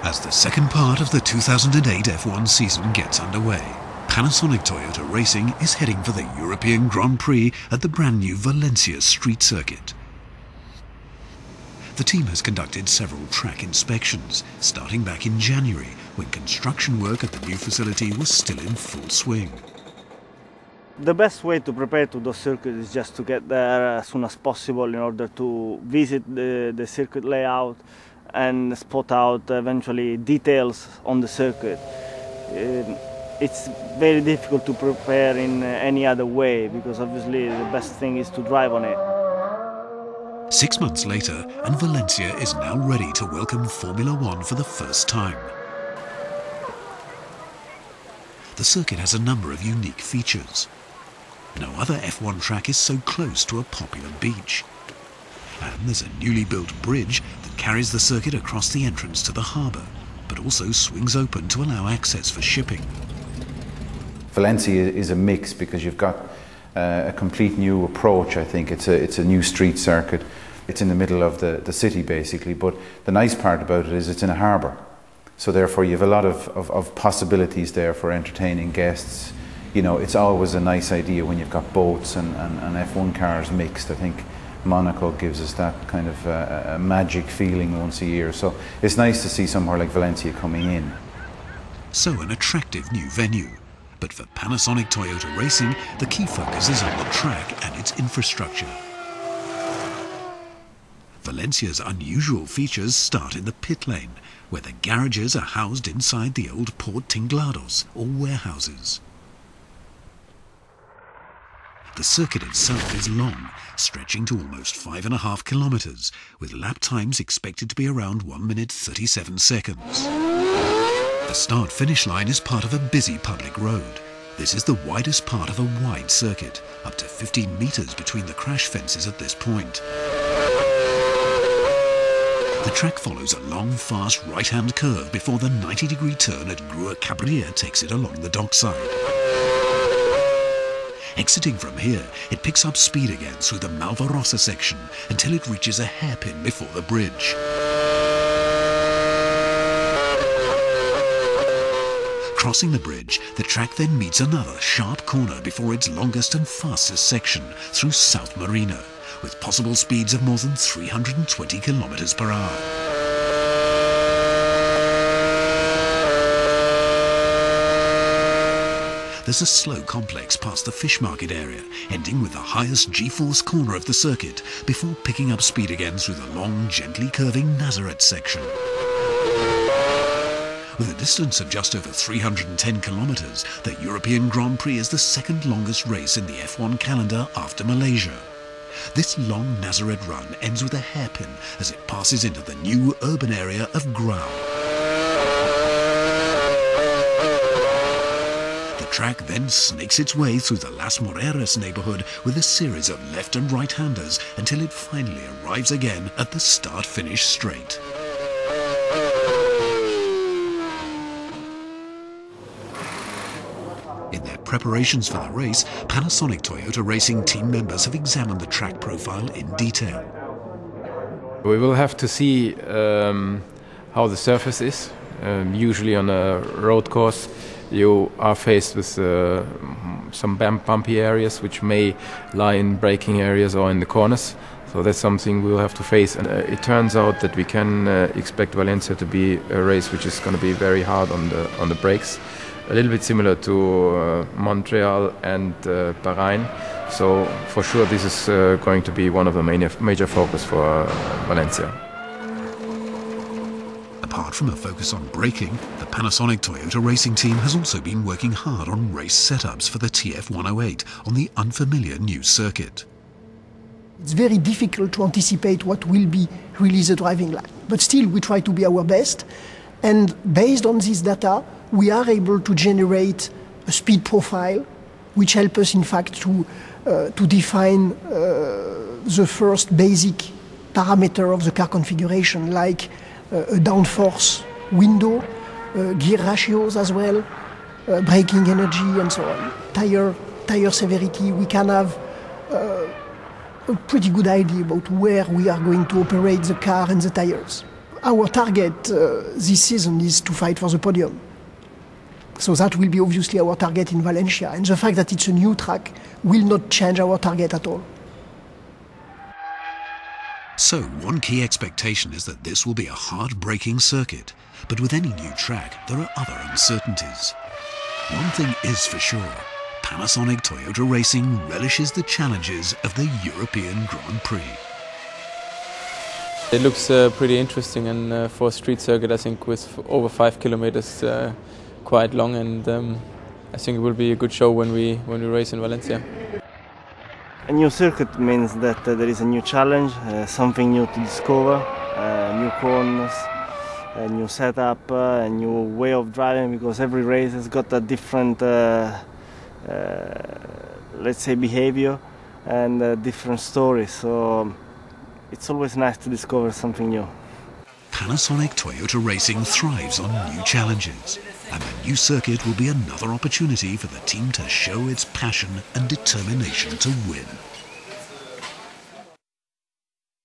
As the second part of the 2008 F1 season gets underway, Panasonic Toyota Racing is heading for the European Grand Prix at the brand new Valencia street circuit. The team has conducted several track inspections, starting back in January, when construction work at the new facility was still in full swing. The best way to prepare to those circuits is just to get there as soon as possible in order to visit the circuit layout and spot out eventually details on the circuit. It's very difficult to prepare in any other way because obviously the best thing is to drive on it. 6 months later, and Valencia is now ready to welcome Formula One for the first time. The circuit has a number of unique features. No other F1 track is so close to a popular beach. And there's a newly built bridge that carries the circuit across the entrance to the harbour, but also swings open to allow access for shipping. Valencia is a mix because you've got a complete new approach. I think it's a new street circuit. It's in the middle of the city basically, but the nice part about it is it's in a harbour. So therefore you have a lot of possibilities there for entertaining guests. You know, it's always a nice idea when you've got boats and F1 cars mixed. I think Monaco gives us that kind of a magic feeling once a year. So it's nice to see somewhere like Valencia coming in. So an attractive new venue. But for Panasonic Toyota Racing, the key focus is on the track and its infrastructure. Valencia's unusual features start in the pit lane, where the garages are housed inside the old Port Tinglados, or warehouses. The circuit itself is long, stretching to almost 5.5 kilometres, with lap times expected to be around 1 minute 37 seconds. The start-finish line is part of a busy public road. This is the widest part of a wide circuit, up to 15 metres between the crash fences at this point. The track follows a long, fast right-hand curve before the 90-degree turn at Grua Cabrier takes it along the dockside. Exiting from here, it picks up speed again through the Malvarosa section until it reaches a hairpin before the bridge. Crossing the bridge, the track then meets another sharp corner before its longest and fastest section through South Marina, with possible speeds of more than 320 kilometers per hour. There's a slow complex past the fish market area, ending with the highest G-force corner of the circuit, before picking up speed again through the long, gently curving Nazareth section. With a distance of just over 310 kilometers, the European Grand Prix is the second longest race in the F1 calendar after Malaysia. This long Nazareth run ends with a hairpin as it passes into the new urban area of Grau. The track then snakes its way through the Las Moreras neighborhood with a series of left and right-handers until it finally arrives again at the start-finish straight. In their preparations for the race, Panasonic Toyota Racing team members have examined the track profile in detail. We will have to see how the surface is. Usually on a road course you are faced with some bumpy areas which may lie in braking areas or in the corners. So that's something we'll have to face. And it turns out that we can expect Valencia to be a race which is going to be very hard on the brakes. A little bit similar to Montreal and Bahrain. So for sure this is going to be one of the major focus for Valencia. Apart from a focus on braking, the Panasonic Toyota Racing team has also been working hard on race setups for the TF108 on the unfamiliar new circuit. It's very difficult to anticipate what will be really the driving line. But still, we try to be our best. And based on this data, we are able to generate a speed profile, which helps us, in fact, to define the first basic parameter of the car configuration, like a downforce window, gear ratios as well, braking energy and so on. Tire severity, we can have a pretty good idea about where we are going to operate the car and the tires. our target this season is to fight for the podium. So that will be obviously our target in Valencia. And the fact that it's a new track will not change our target at all. So, one key expectation is that this will be a hard-braking circuit. But with any new track, there are other uncertainties. One thing is for sure, Panasonic Toyota Racing relishes the challenges of the European Grand Prix. It looks pretty interesting, and for a street circuit, I think with over 5 kilometers, quite long, and I think it will be a good show when we race in Valencia. A new circuit means that there is a new challenge, something new to discover, new corners, a new setup, a new way of driving, because every race has got a different, let's say, behavior and a different story. So it's always nice to discover something new. Panasonic Toyota Racing thrives on new challenges, and the new circuit will be another opportunity for the team to show its passion and determination to win.